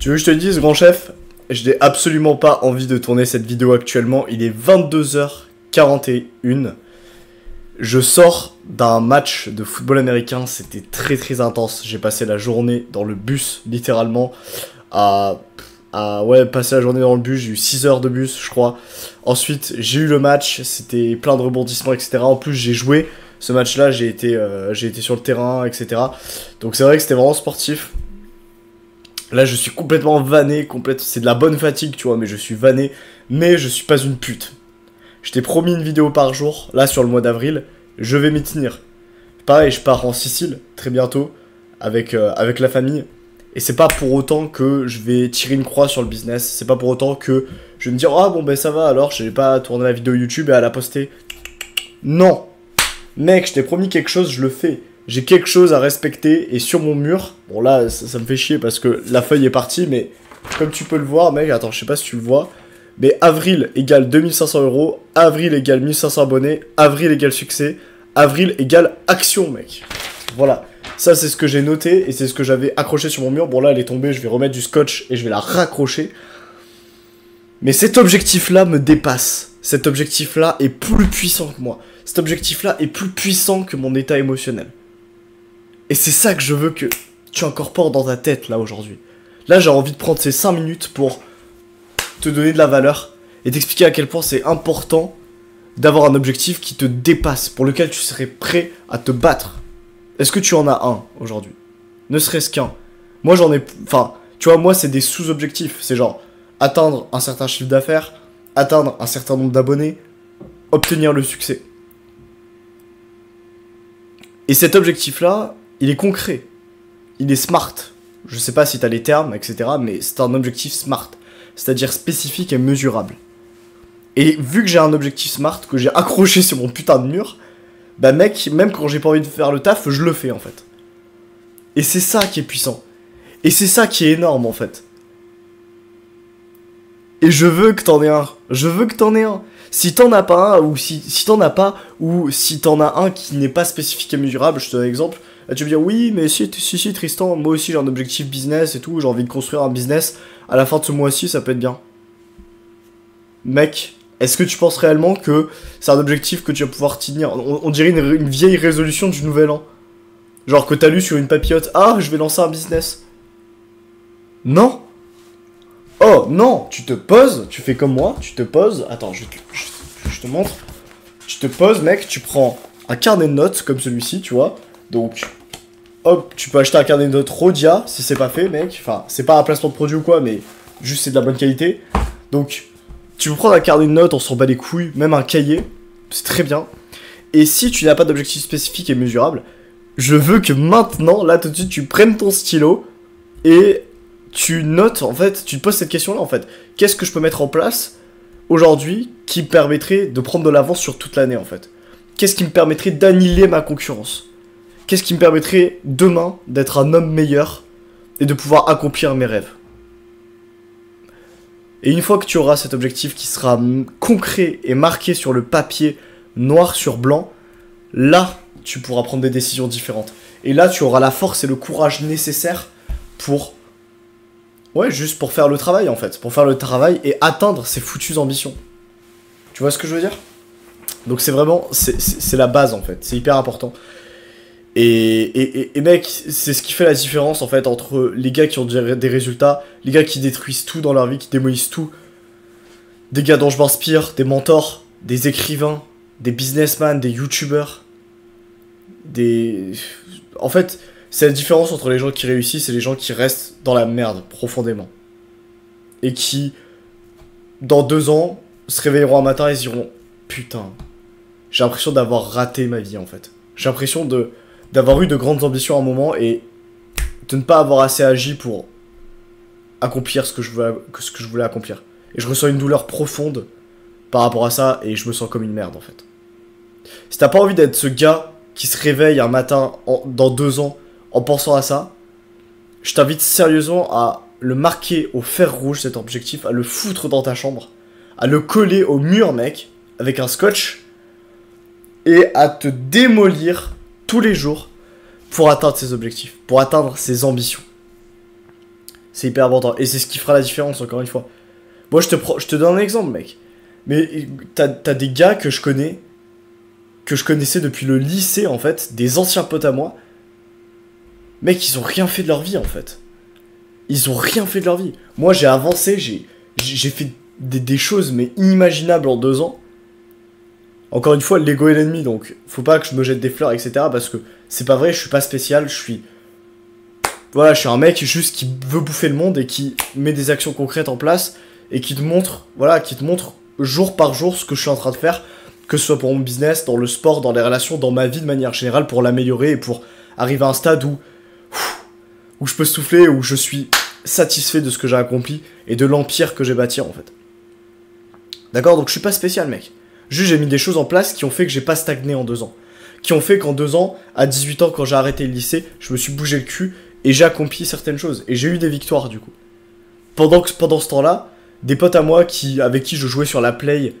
Tu veux que je te le dise, grand chef? Je n'ai absolument pas envie de tourner cette vidéo actuellement. Il est 22h41. Je sors d'un match de football américain. C'était très très intense. J'ai passé la journée dans le bus, littéralement. Passer la journée dans le bus. J'ai eu 6 heures de bus, je crois. Ensuite, j'ai eu le match. C'était plein de rebondissements, etc. En plus, j'ai joué. Ce match-là, j'ai été sur le terrain, etc. Donc c'est vrai que c'était vraiment sportif. Là, je suis complètement vanné, c'est de la bonne fatigue, tu vois, mais je suis vanné, mais je suis pas une pute. Je t'ai promis une vidéo par jour, là, sur le mois d'avril, je vais m'y tenir. Pareil, je pars en Sicile, très bientôt, avec la famille, et c'est pas pour autant que je vais tirer une croix sur le business, c'est pas pour autant que je vais me dire, ah bon, ben ça va, alors, je vais pas tourner la vidéo YouTube et à la poster. Non! Mec, je t'ai promis quelque chose, je le fais. J'ai quelque chose à respecter et sur mon mur, bon là ça me fait chier parce que la feuille est partie, mais comme tu peux le voir mec, attends je sais pas si tu le vois, mais avril égale 2500 €, avril égale 1500 abonnés, avril égale succès, avril égale action mec. Voilà, ça c'est ce que j'ai noté et c'est ce que j'avais accroché sur mon mur, bon là elle est tombée, je vais remettre du scotch et je vais la raccrocher. Mais cet objectif là me dépasse, cet objectif là est plus puissant que moi, cet objectif là est plus puissant que mon état émotionnel. Et c'est ça que je veux que tu incorpores dans ta tête, là, aujourd'hui. Là, j'ai envie de prendre ces 5 minutes pour te donner de la valeur et t'expliquer à quel point c'est important d'avoir un objectif qui te dépasse, pour lequel tu serais prêt à te battre. Est-ce que tu en as un, aujourd'hui? Ne serait-ce qu'un. Moi, j'en ai... Enfin, tu vois, moi, c'est des sous-objectifs. C'est genre, atteindre un certain chiffre d'affaires, atteindre un certain nombre d'abonnés, obtenir le succès. Et cet objectif-là... il est concret, il est smart. Je sais pas si t'as les termes, etc. Mais c'est un objectif smart. C'est-à-dire spécifique et mesurable. Et vu que j'ai un objectif smart, que j'ai accroché sur mon putain de mur, bah mec, même quand j'ai pas envie de faire le taf, je le fais en fait. Et c'est ça qui est puissant. Et c'est ça qui est énorme en fait. Et je veux que t'en aies un. Je veux que t'en aies un. Si t'en as pas un, ou si t'en as pas, ou si t'en as un qui n'est pas spécifique et mesurable, je te donne un exemple. Là, tu vas me dire, oui, mais si Tristan, moi aussi j'ai un objectif business et tout, j'ai envie de construire un business, à la fin de ce mois-ci, ça peut être bien. Mec, est-ce que tu penses réellement que c'est un objectif que tu vas pouvoir tenir? On dirait une vieille résolution du nouvel an. Genre que t'as lu sur une papillote, ah, je vais lancer un business. Non. Oh, non, tu te poses, tu fais comme moi, tu te poses, attends, je te montre. Tu te poses, mec, tu prends un carnet de notes comme celui-ci, tu vois. Donc, hop, tu peux acheter un carnet de notes Rhodia, si c'est pas fait, mec. Enfin, c'est pas un placement de produit ou quoi, mais juste c'est de la bonne qualité. Donc, tu peux prendre un carnet de notes, on s'en bat les couilles, même un cahier, c'est très bien. Et si tu n'as pas d'objectif spécifique et mesurable, je veux que maintenant, là tout de suite, tu prennes ton stylo et tu notes, en fait, tu te poses cette question-là, en fait. Qu'est-ce que je peux mettre en place aujourd'hui qui me permettrait de prendre de l'avance sur toute l'année, en fait? Qu'est-ce qui me permettrait d'annihiler ma concurrence? Qu'est-ce qui me permettrait demain d'être un homme meilleur et de pouvoir accomplir mes rêves? Et une fois que tu auras cet objectif qui sera concret et marqué sur le papier noir sur blanc, là, tu pourras prendre des décisions différentes. Et là, tu auras la force et le courage nécessaires pour... ouais, juste pour faire le travail, en fait. Pour faire le travail et atteindre ces foutues ambitions. Tu vois ce que je veux dire? Donc c'est vraiment... c'est la base, en fait. C'est hyper important. Et mec, c'est ce qui fait la différence en fait entre les gars qui ont des résultats, les gars qui détruisent tout dans leur vie, qui démolissent tout, des gars dont je m'inspire, des mentors, des écrivains, des businessmen, des youtubeurs, en fait, c'est la différence entre les gens qui réussissent et les gens qui restent dans la merde profondément. Et qui, dans 2 ans, se réveilleront un matin et se diront « Putain, j'ai l'impression d'avoir raté ma vie en fait. J'ai l'impression d'avoir eu de grandes ambitions à un moment et de ne pas avoir assez agi pour accomplir ce que je voulais accomplir. Et je ressens une douleur profonde par rapport à ça et je me sens comme une merde en fait. Si t'as pas envie d'être ce gars qui se réveille un matin dans 2 ans en pensant à ça, je t'invite sérieusement à le marquer au fer rouge cet objectif, à le foutre dans ta chambre, à le coller au mur mec, avec un scotch, et à te démolir tous les jours pour atteindre ses objectifs, pour atteindre ses ambitions. C'est hyper important. Et c'est ce qui fera la différence, encore une fois. Moi, je te donne un exemple, mec. Mais t'as des gars que je connais, que je connaissais depuis le lycée, en fait, des anciens potes à moi. Mec, ils ont rien fait de leur vie, en fait. Ils ont rien fait de leur vie. Moi, j'ai avancé, j'ai fait des choses, mais inimaginables en 2 ans. Encore une fois, l'ego est l'ennemi, donc faut pas que je me jette des fleurs, etc. Parce que c'est pas vrai, je suis pas spécial, je suis... Voilà, je suis un mec juste qui veut bouffer le monde et qui met des actions concrètes en place et qui te montre, voilà, qui te montre jour par jour ce que je suis en train de faire, que ce soit pour mon business, dans le sport, dans les relations, dans ma vie de manière générale, pour l'améliorer et pour arriver à un stade où je peux souffler, où je suis satisfait de ce que j'ai accompli et de l'empire que j'ai bâti en fait. D'accord? Donc je suis pas spécial, mec. Juste j'ai mis des choses en place qui ont fait que j'ai pas stagné en 2 ans. Qui ont fait qu'en 2 ans, à 18 ans, quand j'ai arrêté le lycée, je me suis bougé le cul et j'ai accompli certaines choses. Et j'ai eu des victoires du coup. Pendant ce temps-là, des potes à moi avec qui je jouais sur la play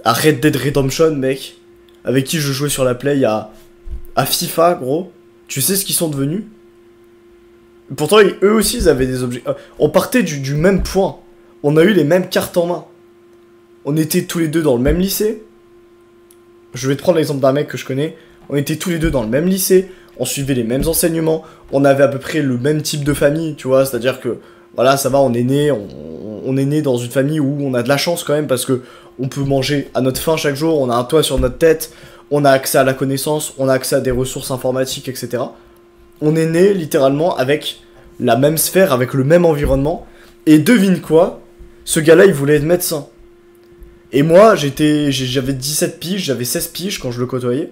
à Red Dead Redemption, mec. Avec qui je jouais sur la play à FIFA, gros. Tu sais ce qu'ils sont devenus? Pourtant, eux aussi, ils avaient des objets. On partait du même point. On a eu les mêmes cartes en main. On était tous les deux dans le même lycée. Je vais te prendre l'exemple d'un mec que je connais. On était tous les deux dans le même lycée. On suivait les mêmes enseignements. On avait à peu près le même type de famille, tu vois. C'est-à-dire que, voilà, ça va, on est né dans une famille où on a de la chance quand même parce que on peut manger à notre faim chaque jour. On a un toit sur notre tête. On a accès à la connaissance. On a accès à des ressources informatiques, etc. On est né littéralement avec la même sphère, avec le même environnement. Et devine quoi? Ce gars-là, il voulait être médecin. Et moi, j'avais 17 piges, j'avais 16 piges quand je le côtoyais.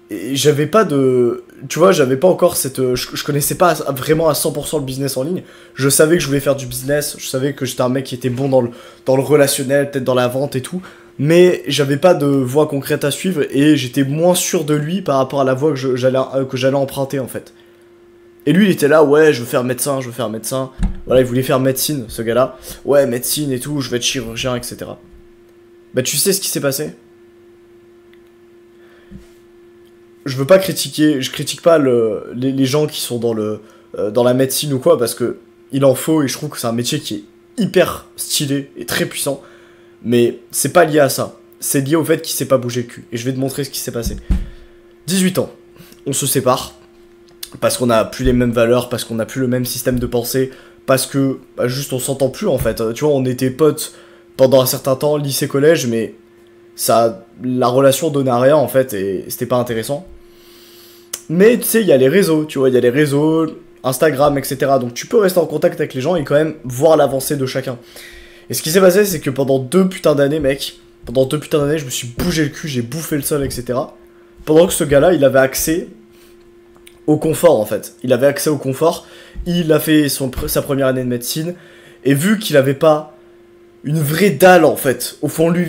Et j'avais pas de... Tu vois, j'avais pas encore cette... Je connaissais pas vraiment à 100% le business en ligne. Je savais que je voulais faire du business. Je savais que j'étais un mec qui était bon dans le relationnel, peut-être dans la vente et tout. Mais j'avais pas de voie concrète à suivre. Et j'étais moins sûr de lui par rapport à la voie que j'allais emprunter, en fait. Et lui, il était là, ouais, je veux faire médecin, je veux faire médecin. Voilà, il voulait faire médecine, ce gars-là. Ouais, médecine et tout, je vais être chirurgien, etc. Bah tu sais ce qui s'est passé? Je veux pas critiquer, je critique pas les gens qui sont dans la médecine ou quoi, parce que il en faut et je trouve que c'est un métier qui est hyper stylé et très puissant. Mais c'est pas lié à ça. C'est lié au fait qu'il s'est pas bougé le cul. Et je vais te montrer ce qui s'est passé. 18 ans, on se sépare. Parce qu'on a plus les mêmes valeurs, parce qu'on a plus le même système de pensée, parce que bah, juste on s'entend plus en fait. Tu vois, on était potes pendant un certain temps, lycée, collège, mais la relation donnait à rien en fait, et c'était pas intéressant. Mais tu sais, il y a les réseaux, tu vois, il y a les réseaux, Instagram, etc. Donc tu peux rester en contact avec les gens et quand même voir l'avancée de chacun. Et ce qui s'est passé, c'est que pendant 2 putains d'années, mec, pendant 2 putains d'années, je me suis bougé le cul, j'ai bouffé le sol, etc. Pendant que ce gars-là, il avait accès au confort en fait. Il avait accès au confort, il a fait sa première année de médecine, et vu qu'il avait pas une vraie dalle en fait, au fond de lui,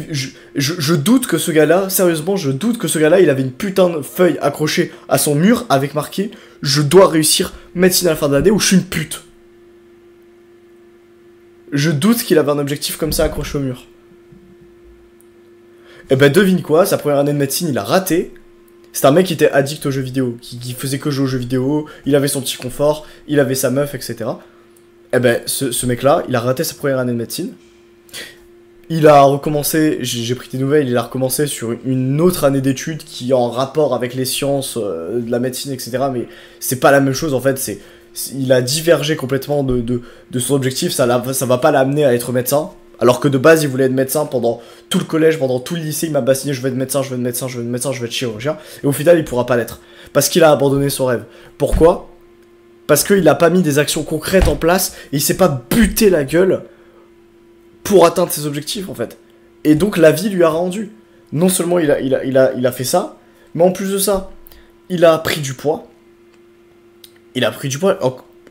je doute que ce gars-là, sérieusement, je doute que ce gars-là, il avait une putain de feuille accrochée à son mur avec marqué « Je dois réussir médecine à la fin de l'année ou je suis une pute ». Je doute qu'il avait un objectif comme ça accroché au mur. Et ben devine quoi, sa première année de médecine, il a raté. C'est un mec qui était addict aux jeux vidéo, qui faisait que jouer aux jeux vidéo, il avait son petit confort, il avait sa meuf, etc. Et ben, ce mec-là, il a raté sa première année de médecine. Il a recommencé, j'ai pris des nouvelles, il a recommencé sur une autre année d'études qui est en rapport avec les sciences, de la médecine, etc. Mais c'est pas la même chose en fait, il a divergé complètement de son objectif, ça va pas l'amener à être médecin. Alors que de base, il voulait être médecin pendant tout le collège, pendant tout le lycée, il m'a bassiné, je veux être médecin, je veux être médecin, je veux être médecin, je veux être chirurgien. Et au final, il pourra pas l'être. Parce qu'il a abandonné son rêve. Pourquoi? Parce qu'il a pas mis des actions concrètes en place, et il s'est pas buté la gueule pour atteindre ses objectifs, en fait. Et donc, la vie lui a rendu. Non seulement il a fait ça, mais en plus de ça, il a pris du poids. Il a pris du poids.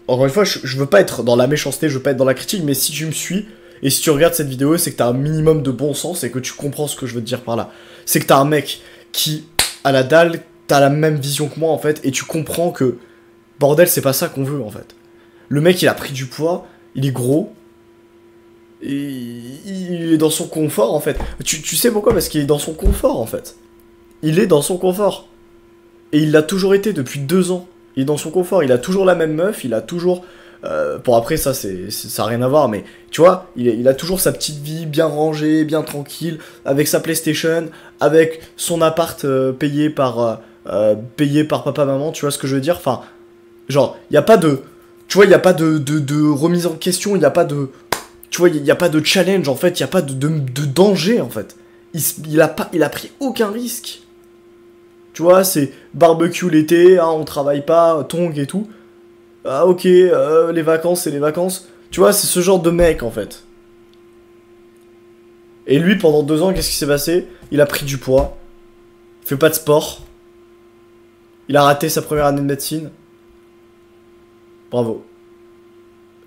Encore une fois, je veux pas être dans la méchanceté, je veux pas être dans la critique, mais si tu me suis... Et si tu regardes cette vidéo, c'est que t'as un minimum de bon sens et que tu comprends ce que je veux te dire par là. C'est que t'as un mec qui a la dalle, t'as la même vision que moi en fait, et tu comprends que, bordel, c'est pas ça qu'on veut en fait. Le mec, il a pris du poids, il est gros, et il est dans son confort en fait. Tu sais pourquoi? Parce qu'il est dans son confort en fait. Il est dans son confort. Et il l'a toujours été depuis 2 ans. Il est dans son confort, il a toujours la même meuf, il a toujours Bon après ça ça a rien à voir, mais tu vois, il a toujours sa petite vie bien rangée, bien tranquille, avec sa PlayStation, avec son appart payé par papa maman, tu vois ce que je veux dire? Enfin, genre, il y a pas de, tu vois, il y a pas de remise en question, il y a pas de, tu vois, il y a pas de challenge en fait, il y a pas de danger en fait. Il a pris aucun risque. Tu vois, c'est barbecue l'été, hein, on travaille pas, tongs et tout. Ah ok, les vacances, c'est les vacances. Tu vois, c'est ce genre de mec, en fait. Et lui, pendant 2 ans, qu'est-ce qui s'est passé? Il a pris du poids. Il fait pas de sport. Il a raté sa première année de médecine. Bravo.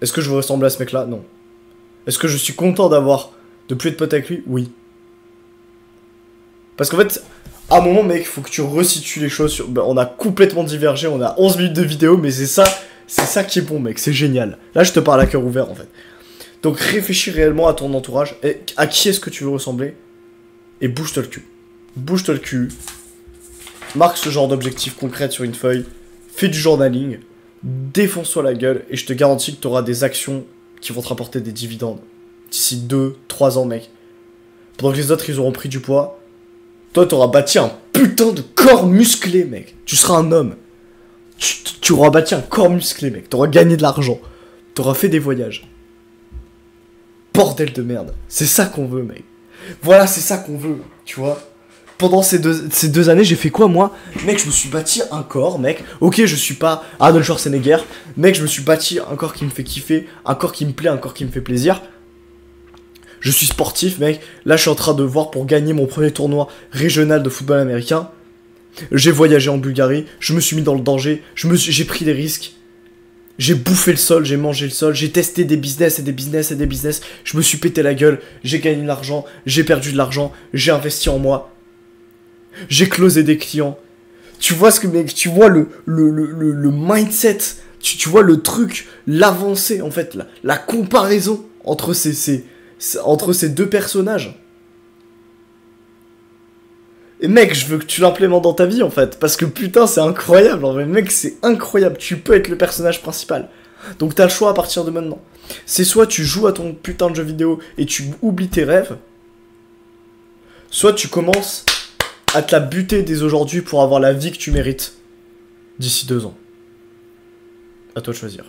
Est-ce que je veux ressembler à ce mec-là? Non. Est-ce que je suis content de plus être pote avec lui? Oui. Parce qu'en fait, à un moment, mec, il faut que tu resitues les choses. On a complètement divergé, on a 11 minutes de vidéo, mais c'est ça qui est bon, mec, c'est génial. Là, je te parle à cœur ouvert, en fait. Donc, réfléchis réellement à ton entourage, et à qui est-ce que tu veux ressembler, et bouge-toi le cul. Bouge-toi le cul. Marque ce genre d'objectif concret sur une feuille, fais du journaling, défonce-toi la gueule, et je te garantis que tu auras des actions qui vont te rapporter des dividendes d'ici 2-3 ans, mec. Pendant que les autres, ils auront pris du poids, toi, t'auras bâti un putain de corps musclé, mec. Tu seras un homme. Tu auras bâti un corps musclé, mec. T'auras gagné de l'argent. T'auras fait des voyages. Bordel de merde. C'est ça qu'on veut, mec. Voilà, c'est ça qu'on veut, tu vois. Pendant ces deux années, j'ai fait quoi, moi? Mec, je me suis bâti un corps, mec. Ok, je suis pas Arnold Schwarzenegger. Mec, je me suis bâti un corps qui me fait kiffer, un corps qui me plaît, un corps qui me fait plaisir. Je suis sportif, mec. Là, je suis en train de voir pour gagner mon premier tournoi régional de football américain. J'ai voyagé en Bulgarie. Je me suis mis dans le danger. J'ai pris des risques. J'ai bouffé le sol, j'ai mangé le sol. J'ai testé des business et des business et des business. Je me suis pété la gueule. J'ai gagné de l'argent. J'ai perdu de l'argent. J'ai investi en moi. J'ai closé des clients. Tu vois ce que, mec, tu vois le mindset. Tu vois le truc, l'avancée, en fait, la comparaison entre ces deux personnages. Et mec, je veux que tu l'implémentes dans ta vie, en fait. Parce que putain, c'est incroyable. En fait, mec, c'est incroyable. Tu peux être le personnage principal. Donc t'as le choix à partir de maintenant. C'est soit tu joues à ton putain de jeu vidéo et tu oublies tes rêves. Soit tu commences à te la buter dès aujourd'hui pour avoir la vie que tu mérites d'ici 2 ans. À toi de choisir.